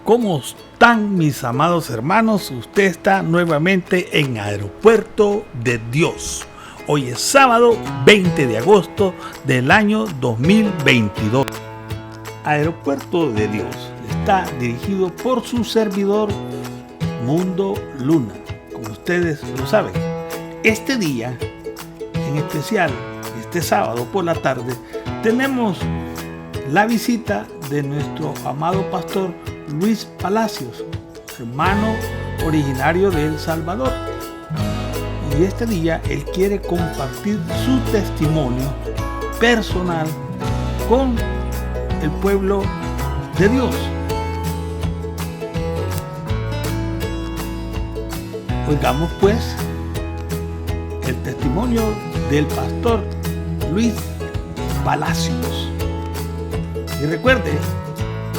¿Cómo están mis amados hermanos? Usted está nuevamente en Aeropuerto de Dios. Hoy es sábado 20 de agosto del año 2022. Aeropuerto de Dios está dirigido por su servidor Mundo Luna, como ustedes lo saben. Este día, en especial, este sábado por la tarde, tenemos la visita de nuestro amado pastor Luis Palacios, hermano originario de El Salvador. Y este día él quiere compartir su testimonio personal con el pueblo de Dios. Oigamos pues el testimonio del pastor Luis Palacios. Y recuerde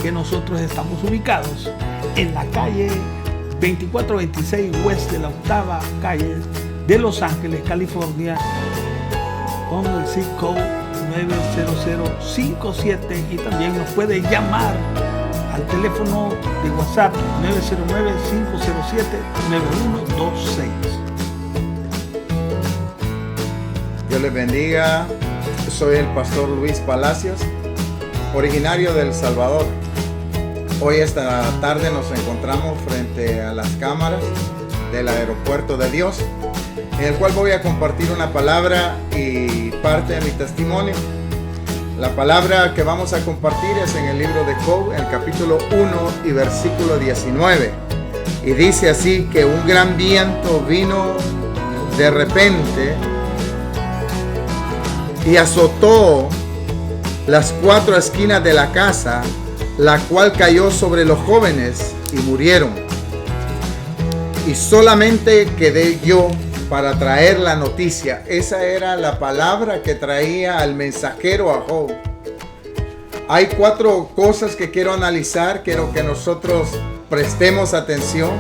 que nosotros estamos ubicados en la calle 2426 West de la octava calle de Los Ángeles, California, con el zip code 90057, y también nos puede llamar al teléfono de WhatsApp 909-507-9126. Dios les bendiga. Yo soy el pastor Luis Palacios, originario de El Salvador. Hoy esta tarde nos encontramos frente a las cámaras del Aeropuerto de Dios, en el cual voy a compartir una palabra y parte de mi testimonio. La palabra que vamos a compartir es en el libro de Job, en el capítulo 1 y versículo 19. Y dice así: que un gran viento vino de repente y azotó las 4 esquinas de la casa, la cual cayó sobre los jóvenes y murieron. Y solamente quedé yo para traer la noticia. Esa era la palabra que traía al mensajero a Job. Hay 4 cosas que quiero analizar. Quiero que nosotros prestemos atención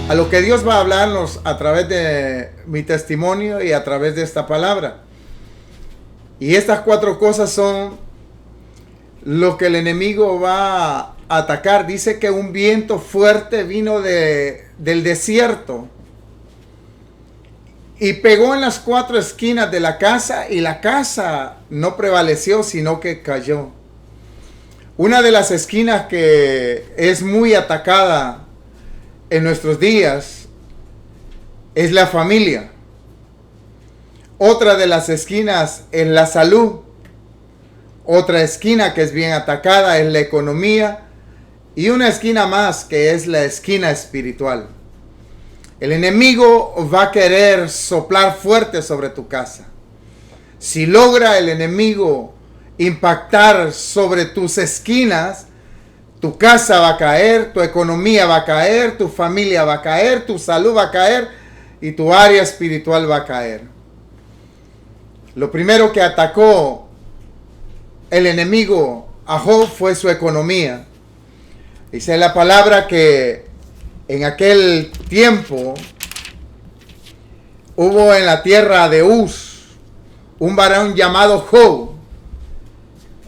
a lo que Dios va a hablarnos a través de mi testimonio y a través de esta palabra. Y estas 4 cosas son lo que el enemigo va a atacar. Dice que un viento fuerte vino del desierto y pegó en las 4 esquinas de la casa, y la casa no prevaleció, sino que cayó. Una de las esquinas que es muy atacada en nuestros días es la familia. Otra de las esquinas es la salud. Otra esquina que es bien atacada es la economía. Y una esquina más que es la esquina espiritual. El enemigo va a querer soplar fuerte sobre tu casa. Si logra el enemigo impactar sobre tus esquinas, tu casa va a caer, tu economía va a caer, tu familia va a caer, tu salud va a caer y tu área espiritual va a caer. Lo primero que atacó el enemigo a Job fue su economía. Dice la palabra que en aquel tiempo hubo en la tierra de Uz un varón llamado Job.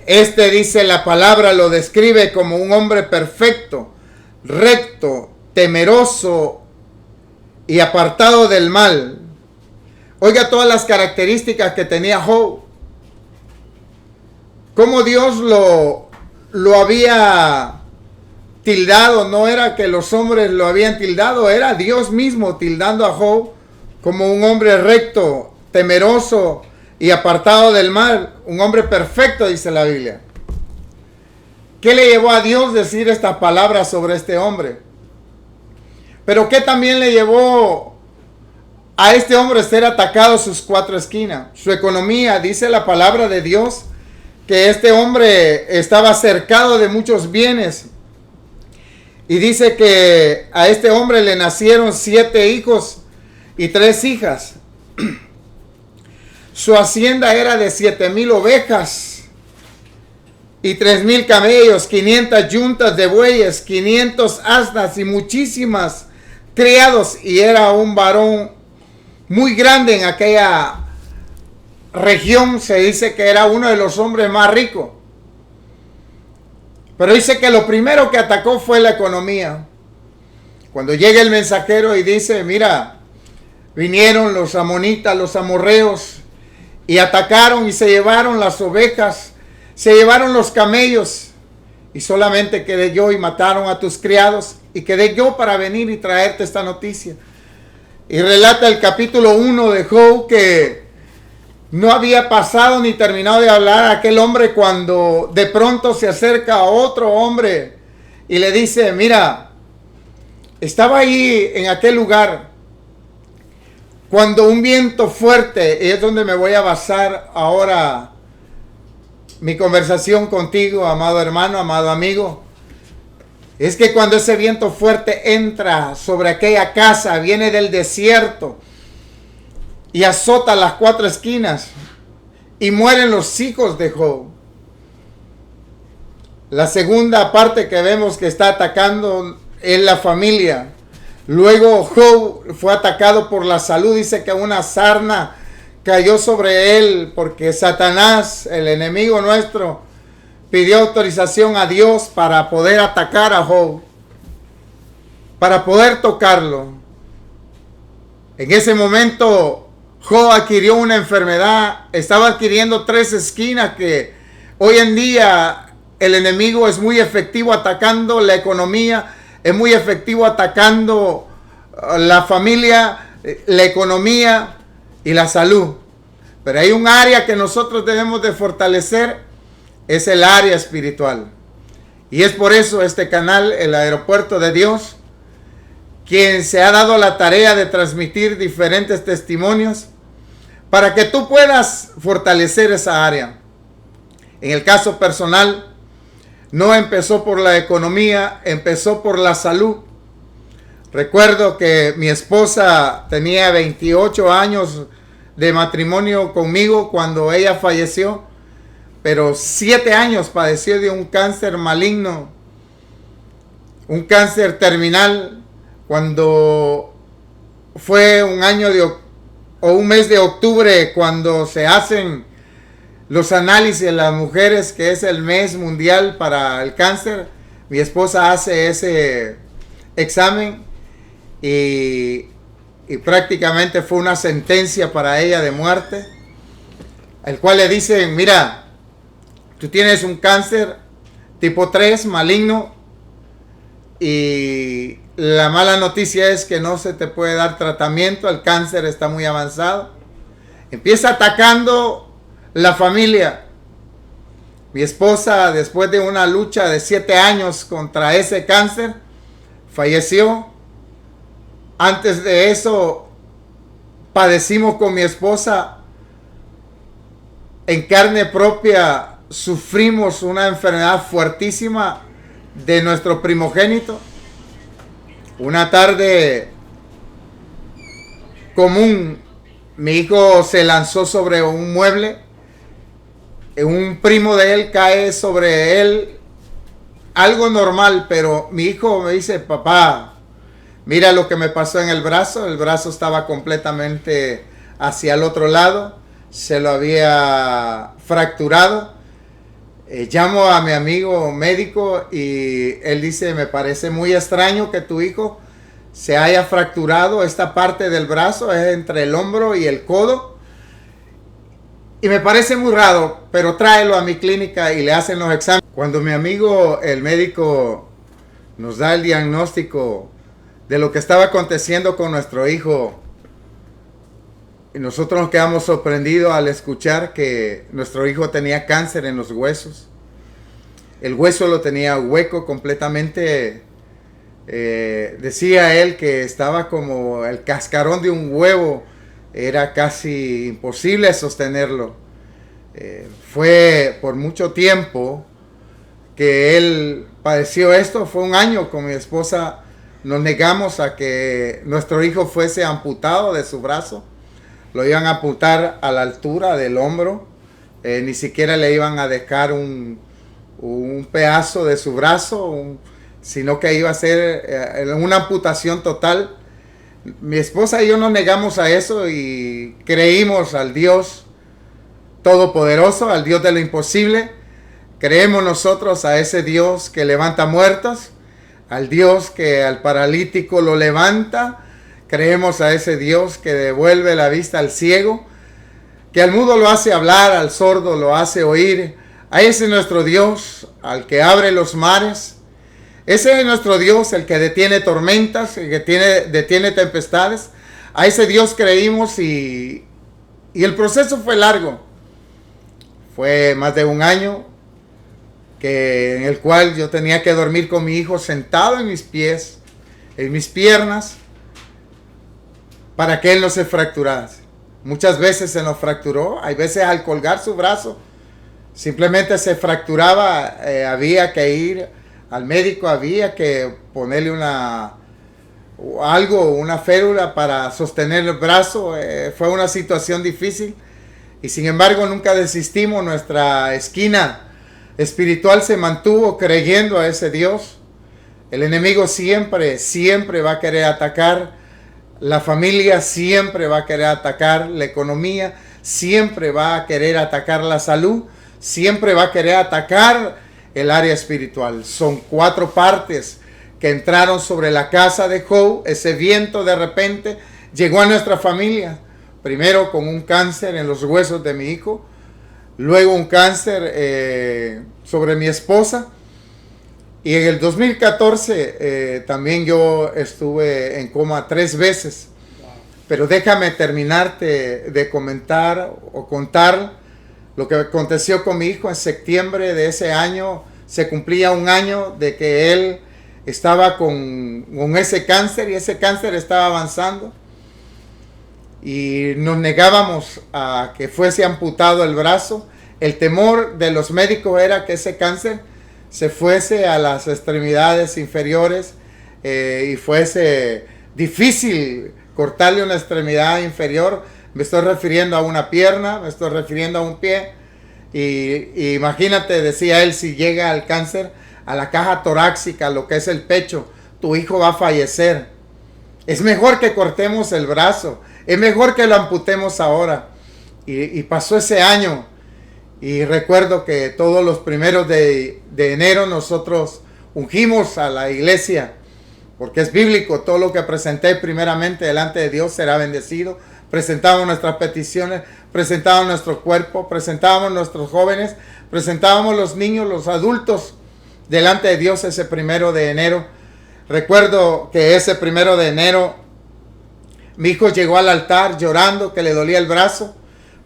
Dice la palabra, lo describe como un hombre perfecto, recto, temeroso y apartado del mal. Oiga todas las características que tenía Job. Cómo Dios lo había tildado. No era que los hombres lo habían tildado, era Dios mismo tildando a Job como un hombre recto, temeroso y apartado del mal. Un hombre perfecto, dice la Biblia. ¿Qué le llevó a Dios decir estas palabras sobre este hombre? Pero ¿qué también le llevó a este hombre ser atacado sus 4 esquinas? Su economía. Dice la palabra de Dios que este hombre estaba cercado de muchos bienes. Y dice que a este hombre le nacieron 7 hijos y 3 hijas. Su hacienda era de 7,000 ovejas y 3,000 camellos, 500 yuntas de bueyes, 500 asnas y muchísimas criados. Y era un varón muy grande en aquella región. Se dice que era uno de los hombres más ricos. Pero dice que lo primero que atacó fue la economía. Cuando llega el mensajero y dice, mira, vinieron los amonitas, los amorreos, y atacaron y se llevaron las ovejas, se llevaron los camellos, y solamente quedé yo y mataron a tus criados, y quedé yo para venir y traerte esta noticia. Y relata el capítulo 1 de Job que no había pasado ni terminado de hablar a aquel hombre cuando de pronto se acerca a otro hombre y le dice, mira, estaba ahí en aquel lugar cuando un viento fuerte, y es donde me voy a basar ahora mi conversación contigo, amado hermano, amado amigo, es que cuando ese viento fuerte entra sobre aquella casa, viene del desierto y azota las cuatro esquinas y mueren los hijos de Job. La segunda parte que vemos que está atacando es la familia. Luego Job fue atacado por la salud. Dice que una sarna cayó sobre él porque Satanás, el enemigo nuestro, pidió autorización a Dios para poder atacar a Job, para poder tocarlo. En ese momento Job adquirió una enfermedad, estaba adquiriendo 3 esquinas que hoy en día el enemigo es muy efectivo atacando la economía, es muy efectivo atacando la familia, la economía y la salud. Pero hay un área que nosotros debemos de fortalecer, es el área espiritual. Y es por eso este canal, el Aeropuerto de Dios, quien se ha dado la tarea de transmitir diferentes testimonios para que tú puedas fortalecer esa área. En el caso personal, no empezó por la economía, empezó por la salud. Recuerdo que mi esposa tenía 28 años de matrimonio conmigo cuando ella falleció, pero 7 años padeció de un cáncer maligno, un cáncer terminal. Cuando fue un mes de octubre, cuando se hacen los análisis de las mujeres, que es el mes mundial para el cáncer, mi esposa hace ese examen y prácticamente fue una sentencia para ella de muerte, el cual le dicen, mira, tú tienes un cáncer tipo 3 maligno y la mala noticia es que no se te puede dar tratamiento, el cáncer está muy avanzado. Empieza atacando la familia. Mi esposa, después de una lucha de 7 años contra ese cáncer, falleció. Antes de eso, padecimos con mi esposa en carne propia, sufrimos una enfermedad fuertísima de nuestro primogénito. Una tarde común, mi hijo se lanzó sobre un mueble. Un primo de él cae sobre él, algo normal, pero mi hijo me dice, papá, mira lo que me pasó en el brazo estaba completamente hacia el otro lado, se lo había fracturado. Llamo a mi amigo médico y él dice, me parece muy extraño que tu hijo se haya fracturado esta parte del brazo, es entre el hombro y el codo. Y me parece muy raro, pero tráelo a mi clínica y le hacen los exámenes. Cuando mi amigo, el médico, nos da el diagnóstico de lo que estaba aconteciendo con nuestro hijo, y nosotros nos quedamos sorprendidos al escuchar que nuestro hijo tenía cáncer en los huesos. El hueso lo tenía hueco completamente. Decía él que estaba como el cascarón de un huevo. Era casi imposible sostenerlo. Fue por mucho tiempo que él padeció esto. Fue un año con mi esposa. Nos negamos a que nuestro hijo fuese amputado de su brazo. Lo iban a amputar a la altura del hombro. Ni siquiera le iban a dejar un pedazo de su brazo, sino que iba a ser una amputación total. Mi esposa y yo nos negamos a eso y creímos al Dios Todopoderoso, al Dios de lo imposible, Creemos nosotros a ese Dios que levanta muertos, al Dios que al paralítico lo levanta. Creemos a ese Dios que devuelve la vista al ciego, que al mudo lo hace hablar, al sordo lo hace oír. A ese nuestro Dios, al que abre los mares. Ese es nuestro Dios, el que detiene tormentas, el que detiene tempestades. A ese Dios creímos y el proceso fue largo. Fue más de un año en el cual yo tenía que dormir con mi hijo sentado en mis pies, en mis piernas, para que él no se fracturara. Muchas veces se nos fracturó, hay veces al colgar su brazo, simplemente se fracturaba, había que ir al médico, había que ponerle una férula para sostener el brazo. Fue una situación difícil y sin embargo nunca desistimos. Nuestra esquina espiritual se mantuvo creyendo a ese Dios. El enemigo siempre va a querer atacar la familia, siempre va a querer atacar la economía, siempre va a querer atacar la salud, siempre va a querer atacar el área espiritual. Son 4 partes que entraron sobre la casa de Job. Ese viento de repente llegó a nuestra familia. Primero con un cáncer en los huesos de mi hijo, luego un cáncer sobre mi esposa. Y en el 2014 también yo estuve en coma 3 veces. Pero déjame terminarte de comentar o contar lo que aconteció con mi hijo. En septiembre de ese año se cumplía un año de que él estaba con ese cáncer y ese cáncer estaba avanzando. Y nos negábamos a que fuese amputado el brazo. El temor de los médicos era que ese cáncer se fuese a las extremidades inferiores y fuese difícil cortarle una extremidad inferior. Me estoy refiriendo a una pierna, me estoy refiriendo a un pie. Y imagínate, decía él, si llega al cáncer a la caja torácica, lo que es el pecho, tu hijo va a fallecer. Es mejor que cortemos el brazo, es mejor que lo amputemos ahora. Y pasó ese año. Y recuerdo que todos los primeros de enero nosotros ungimos a la iglesia, porque es bíblico, todo lo que presenté primeramente delante de Dios será bendecido. Presentábamos nuestras peticiones, presentábamos nuestro cuerpo, presentábamos nuestros jóvenes, presentábamos los niños, los adultos delante de Dios ese 1 de enero. Recuerdo que ese 1 de enero mi hijo llegó al altar llorando, que le dolía el brazo.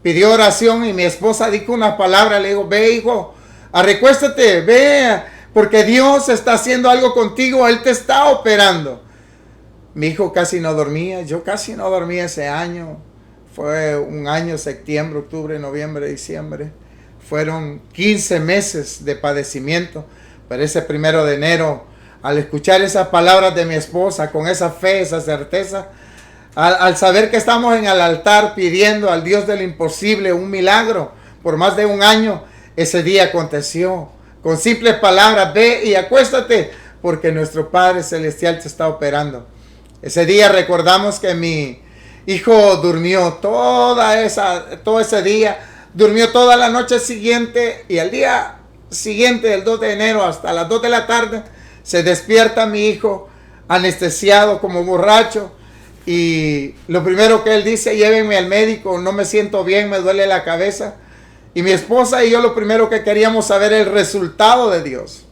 Pidió oración y mi esposa dijo una palabra. Le digo, ve hijo, recuéstate, ve, porque Dios está haciendo algo contigo, Él te está operando. Mi hijo casi no dormía, yo casi no dormía ese año. Fue un año, septiembre, octubre, noviembre, diciembre. Fueron 15 meses de padecimiento. Pero ese 1 de enero, al escuchar esas palabras de mi esposa, con esa fe, esa certeza, al saber que estamos en el altar pidiendo al Dios del imposible un milagro por más de un año, ese día aconteció. Con simples palabras, ve y acuéstate, porque nuestro Padre Celestial te está operando. Ese día recordamos que mi hijo durmió todo ese día, durmió toda la noche siguiente, y al día siguiente, el 2 de enero, hasta las 2 de la tarde, se despierta mi hijo anestesiado como borracho. Y lo primero que él dice, llévenme al médico, no me siento bien, me duele la cabeza. Y mi esposa y yo lo primero que queríamos saber el resultado de Dios.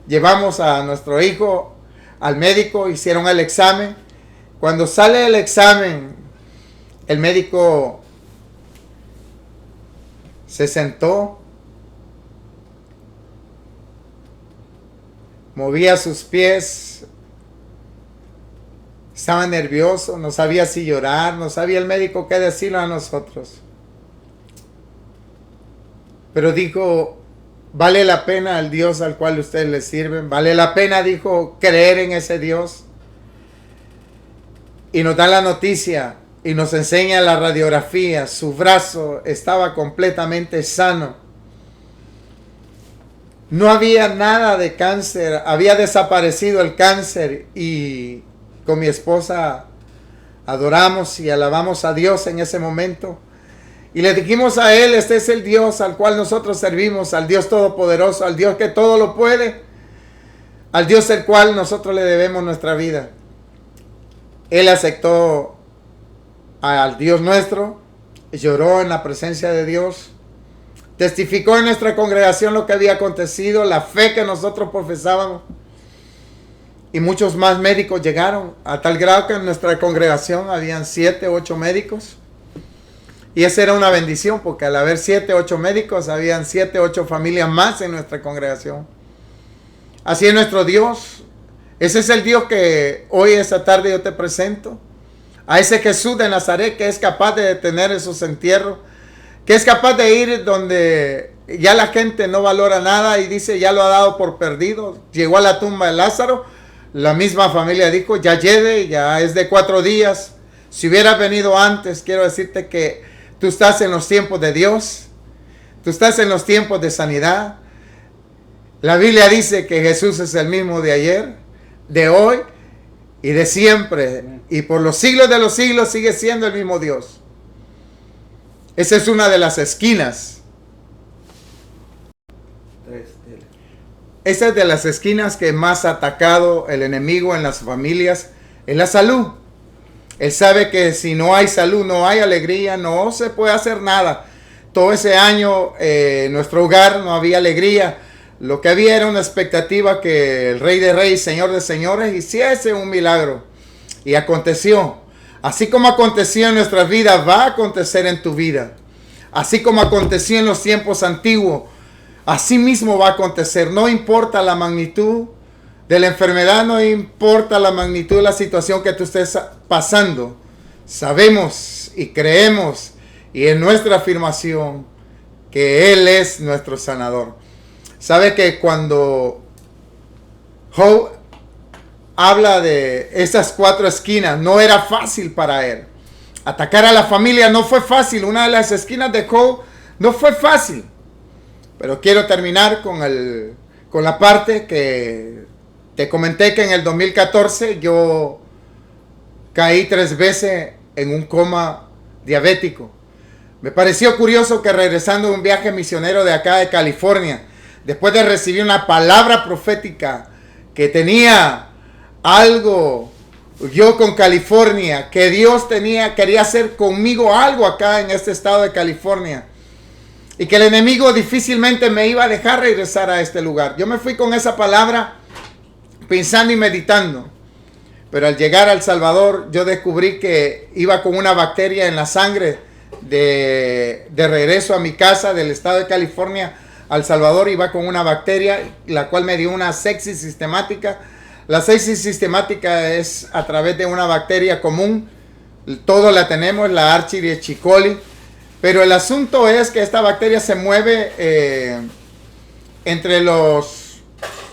Llevamos a nuestro hijo al médico, hicieron el examen. Cuando sale el examen, el médico se sentó, movía sus pies, estaba nervioso, no sabía si llorar, no sabía el médico qué decirlo a nosotros. Pero dijo, vale la pena el Dios al cual ustedes le sirven, vale la pena, dijo, creer en ese Dios. Y nos da la noticia y nos enseña la radiografía, su brazo estaba completamente sano. No había nada de cáncer, había desaparecido el cáncer, y con mi esposa adoramos y alabamos a Dios en ese momento. Y le dijimos a él, este es el Dios al cual nosotros servimos, al Dios todopoderoso, al Dios que todo lo puede, al Dios al cual nosotros le debemos nuestra vida. Él aceptó al Dios nuestro, lloró en la presencia de Dios, testificó en nuestra congregación lo que había acontecido, la fe que nosotros profesábamos. Y muchos más médicos llegaron, a tal grado que en nuestra congregación habían 7, 8 médicos. Y esa era una bendición, porque al haber 7, 8 médicos, habían 7, 8 familias más en nuestra congregación. Así es nuestro Dios. Ese es el Dios que hoy, esta tarde, yo te presento. A ese Jesús de Nazaret que es capaz de detener esos entierros, que es capaz de ir donde ya la gente no valora nada y dice, ya lo ha dado por perdido. Llegó a la tumba de Lázaro, la misma familia dijo, ya lleve, ya es de 4 días. Si hubieras venido antes, quiero decirte que tú estás en los tiempos de Dios, tú estás en los tiempos de sanidad. La Biblia dice que Jesús es el mismo de ayer, de hoy y de siempre, y por los siglos de los siglos sigue siendo el mismo Dios. Esa es una de las esquinas. Esa es de las esquinas que más ha atacado el enemigo en las familias, es la salud. Él sabe que si no hay salud, no hay alegría, no se puede hacer nada. Todo ese año en nuestro hogar no había alegría. Lo que había era una expectativa que el Rey de Reyes, Señor de Señores, hiciese un milagro. Y aconteció. Así como aconteció en nuestras vidas, va a acontecer en tu vida. Así como aconteció en los tiempos antiguos, así mismo va a acontecer. No importa la magnitud de la enfermedad, no importa la magnitud de la situación que tú estés pasando. Sabemos y creemos, y en nuestra afirmación, que Él es nuestro sanador. Sabe que cuando Job habla de esas 4 esquinas, no era fácil para él. Atacar a la familia no fue fácil. Una de las esquinas de Job no fue fácil. Pero quiero terminar con la parte que te comenté, que en el 2014 yo caí 3 veces en un coma diabético. Me pareció curioso que regresando de un viaje misionero de acá de California, después de recibir una palabra profética que tenía algo yo con California, que Dios quería hacer conmigo algo acá en este estado de California, y que el enemigo difícilmente me iba a dejar regresar a este lugar. Yo me fui con esa palabra pensando y meditando, pero al llegar a El Salvador yo descubrí que iba con una bacteria en la sangre de regreso a mi casa del estado de California a El Salvador. Iba con una bacteria la cual me dio una sepsis sistemática. La sepsis sistemática es a través de una bacteria común. Todos la tenemos, la Archidiasis coli. Pero el asunto es que esta bacteria se mueve entre los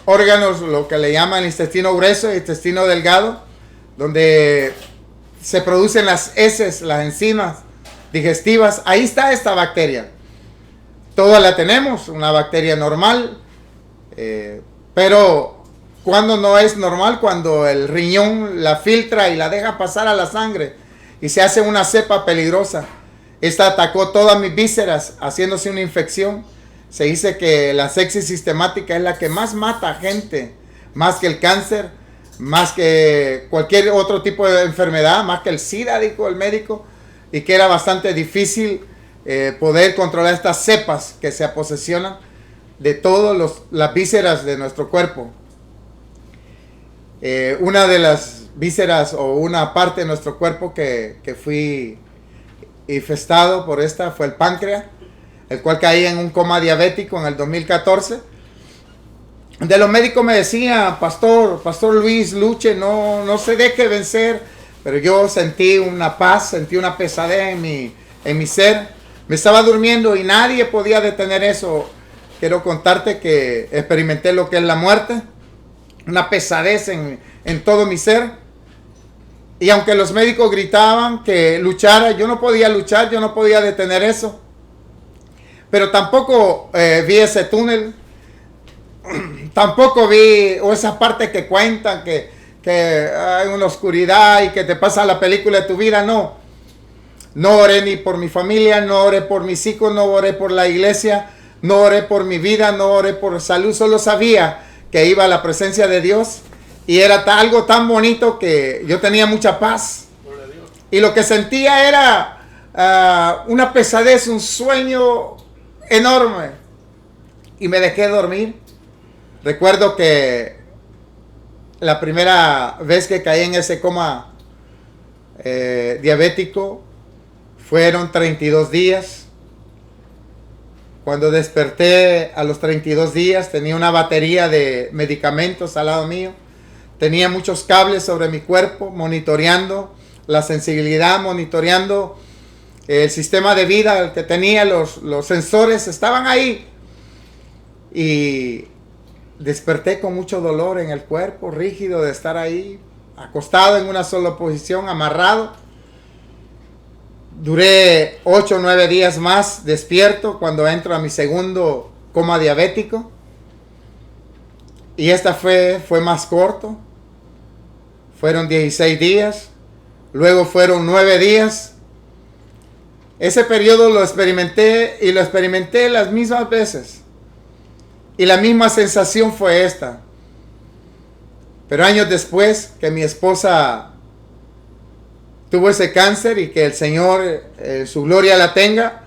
órganos, lo que le llaman el intestino grueso y el intestino delgado, donde se producen las heces, las enzimas digestivas. Ahí está esta bacteria. Todas la tenemos, una bacteria normal, pero cuando no es normal, cuando el riñón la filtra y la deja pasar a la sangre y se hace una cepa peligrosa. Esta atacó todas mis vísceras, haciéndose una infección. Se dice que la sepsis sistemática es la que más mata a gente, más que el cáncer, más que cualquier otro tipo de enfermedad, más que el SIDA, dijo el médico, y que era bastante difícil poder controlar estas cepas que se posesionan de todas las vísceras de nuestro cuerpo. Una de las vísceras o una parte de nuestro cuerpo que fui infestado por esta fue el páncreas, el cual caí en un coma diabético en el 2014. De los médicos me decían, Pastor Luis, luche, no se deje vencer. Pero yo sentí una paz, sentí una pesadez en mi ser. Me estaba durmiendo y nadie podía detener eso. Quiero contarte que experimenté lo que es la muerte, una pesadez en todo mi ser. Y aunque los médicos gritaban que luchara, yo no podía luchar, yo no podía detener eso. Pero tampoco vi ese túnel, tampoco vi esa parte que cuentan que hay una oscuridad y que te pasa la película de tu vida, no. No oré ni por mi familia, no oré por mis hijos, no oré por la iglesia, no oré por mi vida, no oré por salud. Solo sabía que iba a la presencia de Dios y era algo tan bonito que yo tenía mucha paz. Y lo que sentía era una pesadez, un sueño enorme. Y me dejé dormir. Recuerdo que la primera vez que caí en ese coma diabético fueron 32 días. Cuando desperté a los 32 días tenía una batería de medicamentos al lado mío. Tenía muchos cables sobre mi cuerpo monitoreando la sensibilidad, monitoreando el sistema de vida el que tenía, los sensores estaban ahí. Y desperté con mucho dolor en el cuerpo, rígido de estar ahí, acostado en una sola posición, amarrado. Duré 8 o 9 días más despierto cuando entro a mi segundo coma diabético. Y esta fue más corto. Fueron 16 días. Luego fueron 9 días. Ese periodo lo experimenté y lo experimenté las mismas veces. Y la misma sensación fue esta. Pero años después que mi esposa tuvo ese cáncer y que el Señor, su gloria la tenga,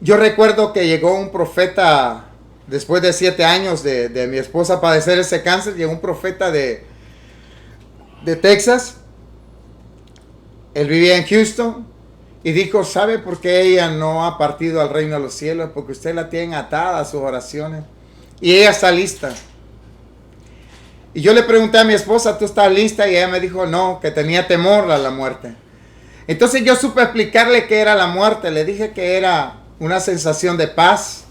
yo recuerdo que llegó un profeta, después de 7 años de mi esposa padecer ese cáncer, llegó un profeta de Texas. Él vivía en Houston y dijo, ¿sabe por qué ella no ha partido al reino de los cielos? Porque usted la tiene atada a sus oraciones y ella está lista. Y yo le pregunté a mi esposa, ¿tú estás lista? Y ella me dijo, no, que tenía temor a la muerte. Entonces yo supe explicarle qué era la muerte. Le dije que era una sensación de paz.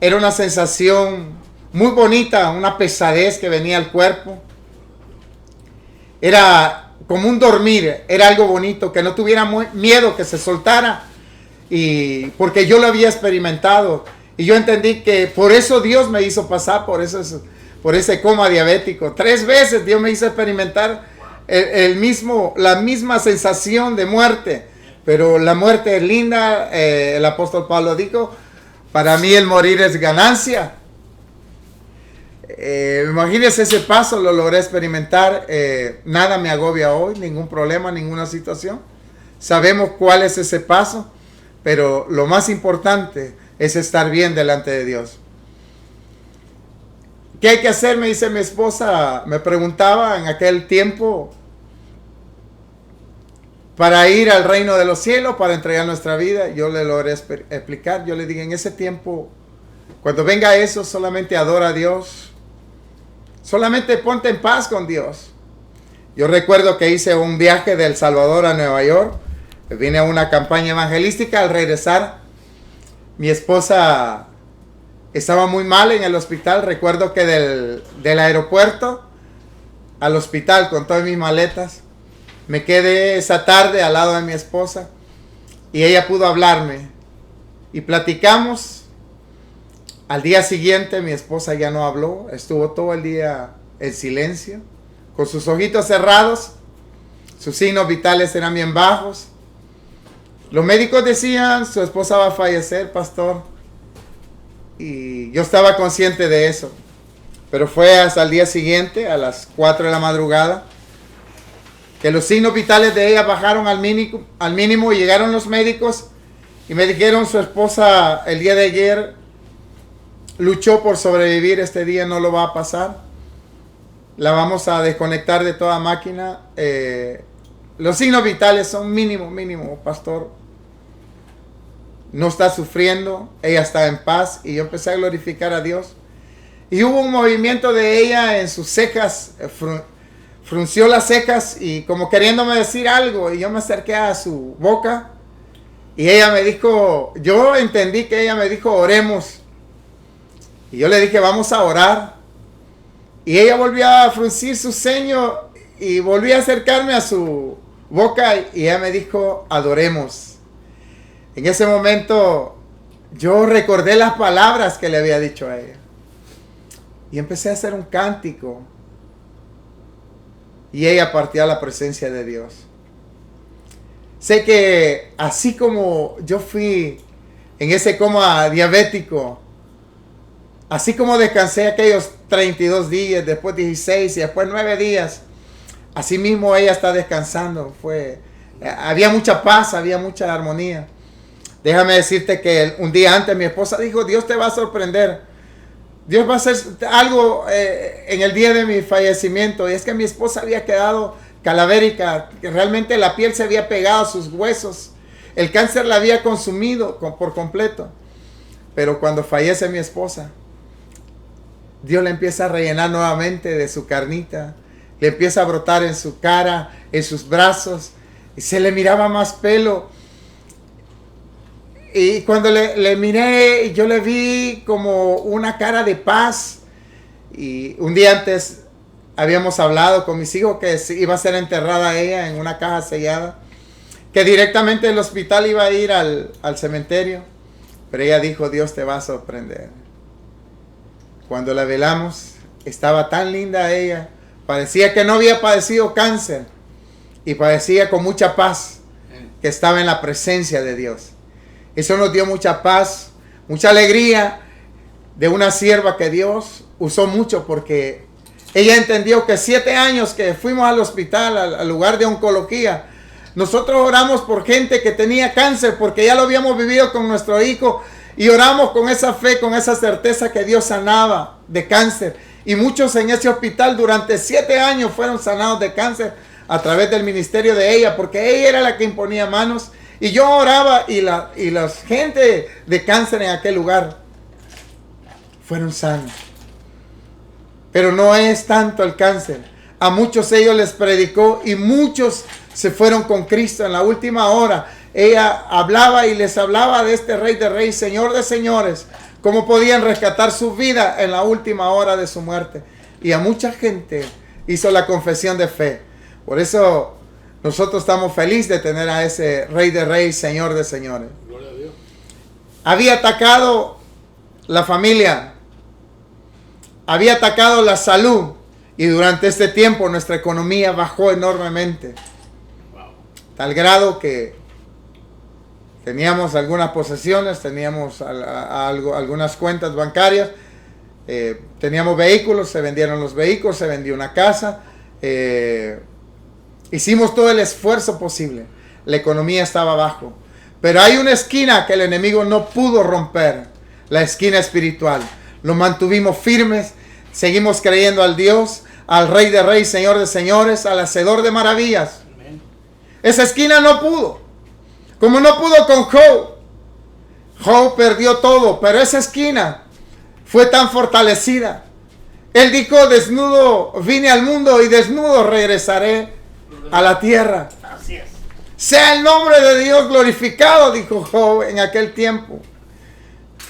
Era una sensación muy bonita, una pesadez que venía al cuerpo. Era como un dormir, era algo bonito, que no tuviera miedo, que se soltara. Y porque yo lo había experimentado. Y yo entendí que por eso Dios me hizo pasar por ese coma diabético. 3 veces Dios me hizo experimentar la misma sensación de muerte. Pero la muerte es linda. El apóstol Pablo dijo, para mí el morir es ganancia. Imagínense ese paso, lo logré experimentar. Nada me agobia hoy, ningún problema, ninguna situación. Sabemos cuál es ese paso, pero lo más importante es estar bien delante de Dios. ¿Qué hay que hacer? Me dice mi esposa, me preguntaba en aquel tiempo, para ir al reino de los cielos, para entregar nuestra vida. Yo le logré explicar. Yo le dije, en ese tiempo, cuando venga eso, solamente adora a Dios. Solamente ponte en paz con Dios. Yo recuerdo que hice un viaje de El Salvador a Nueva York. Vine a una campaña evangelística. Al regresar, mi esposa estaba muy mal en el hospital. Recuerdo que del aeropuerto al hospital con todas mis maletas, me quedé esa tarde al lado de mi esposa y ella pudo hablarme y platicamos. Al día siguiente mi esposa ya no habló, estuvo todo el día en silencio, con sus ojitos cerrados, sus signos vitales eran bien bajos. Los médicos decían, su esposa va a fallecer, pastor. Y yo estaba consciente de eso. Pero fue hasta el día siguiente, a las 4 de la madrugada, que los signos vitales de ella bajaron al mínimo y llegaron los médicos y me dijeron, su esposa el día de ayer luchó por sobrevivir, este día no lo va a pasar. La vamos a desconectar de toda máquina. Los signos vitales son mínimo, pastor. No está sufriendo, ella está en paz. Y yo empecé a glorificar a Dios. Y hubo un movimiento de ella en sus cejas, frunció las cejas y como queriéndome decir algo. Y yo me acerqué a su boca y ella me dijo, yo entendí que ella me dijo, oremos. Y yo le dije, vamos a orar. Y ella volvió a fruncir su ceño y volví a acercarme a su boca y ella me dijo, adoremos. En ese momento yo recordé las palabras que le había dicho a ella. Y empecé a hacer un cántico. Y ella partió a la presencia de Dios. Sé que así como yo fui en ese coma diabético, así como descansé aquellos 32 días, después 16 y después 9 días, así mismo ella está descansando. Había mucha paz, había mucha armonía. Déjame decirte que un día antes mi esposa dijo, Dios te va a sorprender. Dios va a hacer algo en el día de mi fallecimiento. Y es que mi esposa había quedado calavérica, que realmente la piel se había pegado a sus huesos. El cáncer la había consumido por completo. Pero cuando fallece mi esposa, Dios le empieza a rellenar nuevamente de su carnita. Le empieza a brotar en su cara, en sus brazos. Y se le miraba más pelo. Y cuando le miré, yo le vi como una cara de paz. Y un día antes habíamos hablado con mis hijos que iba a ser enterrada ella en una caja sellada. Que directamente el hospital iba a ir al cementerio. Pero ella dijo, Dios te va a sorprender. Cuando la velamos, estaba tan linda ella. Parecía que no había padecido cáncer. Y parecía con mucha paz que estaba en la presencia de Dios. Eso nos dio mucha paz, mucha alegría de una sierva que Dios usó mucho, porque ella entendió que 7 años que fuimos al hospital, al lugar de oncología, nosotros oramos por gente que tenía cáncer, porque ya lo habíamos vivido con nuestro hijo, y oramos con esa fe, con esa certeza que Dios sanaba de cáncer. Y muchos en ese hospital durante 7 años fueron sanados de cáncer a través del ministerio de ella, porque ella era la que imponía manos. Y yo oraba y la gente de cáncer en aquel lugar fueron sanos. Pero no es tanto el cáncer. A muchos ellos les predicó y muchos se fueron con Cristo en la última hora. Ella hablaba y les hablaba de este Rey de Reyes, Señor de Señores, cómo podían rescatar su vida en la última hora de su muerte. Y a mucha gente hizo la confesión de fe. Por eso nosotros estamos felices de tener a ese Rey de Reyes, Señor de Señores. Gloria a Dios. Había atacado la familia, había atacado la salud, y durante este tiempo nuestra economía bajó enormemente. Wow. Tal grado que teníamos algunas posesiones, teníamos algunas cuentas bancarias, teníamos vehículos, se vendieron los vehículos, se vendió una casa. Hicimos todo el esfuerzo posible. La economía estaba abajo. Pero hay una esquina que el enemigo no pudo romper. La esquina espiritual. Lo mantuvimos firmes. Seguimos creyendo al Dios, al Rey de Reyes, Señor de Señores, al Hacedor de maravillas. Amén. Esa esquina no pudo. Como no pudo con Job. Job perdió todo. Pero esa esquina fue tan fortalecida. Él dijo, desnudo vine al mundo y desnudo regresaré a la tierra. Así es. Sea el nombre de Dios glorificado, dijo Job en aquel tiempo.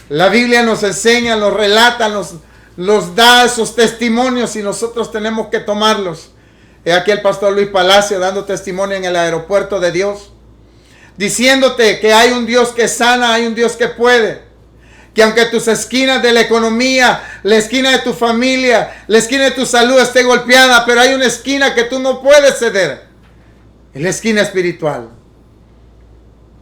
La Biblia nos enseña, nos relata, nos da esos testimonios y nosotros tenemos que tomarlos. He aquí el pastor Luis Palacio dando testimonio en el aeropuerto de Dios, diciéndote que hay un Dios que sana, hay un Dios que puede. Que aunque tus esquinas de la economía, la esquina de tu familia, la esquina de tu salud esté golpeada, pero hay una esquina que tú no puedes ceder. Es la esquina espiritual.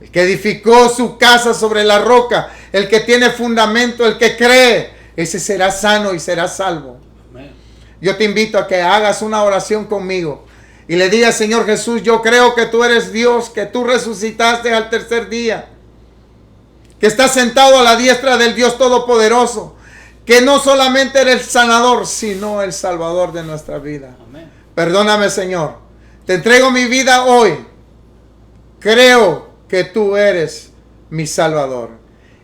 El que edificó su casa sobre la roca, el que tiene fundamento, el que cree, ese será sano y será salvo. Amén. Yo te invito a que hagas una oración conmigo y le digas, Señor Jesús, yo creo que tú eres Dios, que tú resucitaste al tercer día, que estás sentado a la diestra del Dios Todopoderoso, que no solamente eres el sanador, sino el salvador de nuestra vida. Amén. Perdóname, Señor. Te entrego mi vida hoy. Creo que tú eres mi salvador.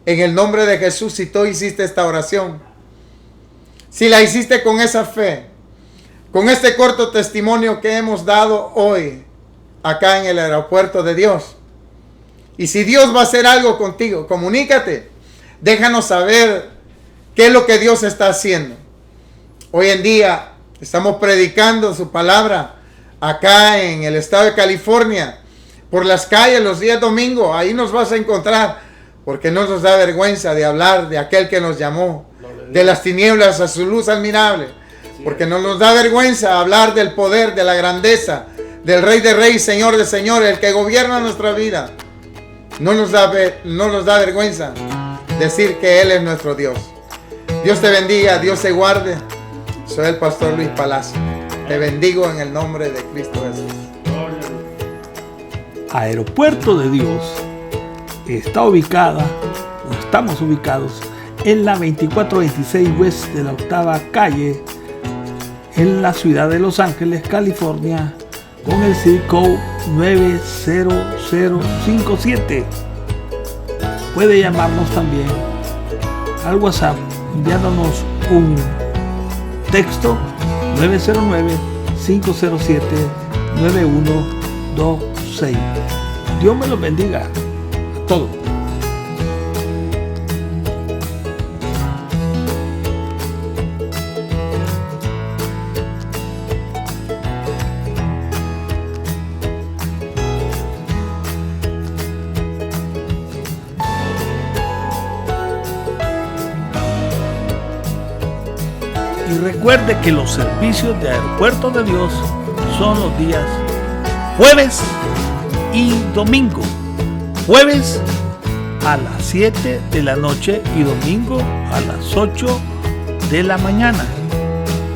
En el nombre de Jesús, si tú hiciste esta oración, si la hiciste con esa fe, con este corto testimonio que hemos dado hoy, acá en el aeropuerto de Dios, y si Dios va a hacer algo contigo, comunícate. Déjanos saber qué es lo que Dios está haciendo. Hoy en día estamos predicando su palabra acá en el estado de California, por las calles los días domingos. Ahí nos vas a encontrar, porque no nos da vergüenza de hablar de aquel que nos llamó de las tinieblas a su luz admirable, porque no nos da vergüenza hablar del poder, de la grandeza, del Rey de Reyes, Señor de Señores, el que gobierna nuestra vida. No nos da vergüenza decir que Él es nuestro Dios. Dios te bendiga, Dios te guarde. Soy el pastor Luis Palacio. Te bendigo en el nombre de Cristo Jesús. Aeropuerto de Dios está estamos ubicados en la 2426 West de la 8ª calle, en la ciudad de Los Ángeles, California, con el zip code 90057. Puede llamarnos también al WhatsApp enviándonos un texto 909-507-9126. Dios me los bendiga a todos. Y recuerde que los servicios de Aeropuerto de Dios son los días jueves y domingo. Jueves a las 7 de la noche y domingo a las 8 de la mañana.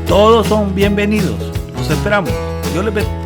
Todos son bienvenidos. Los esperamos. Dios les bendiga.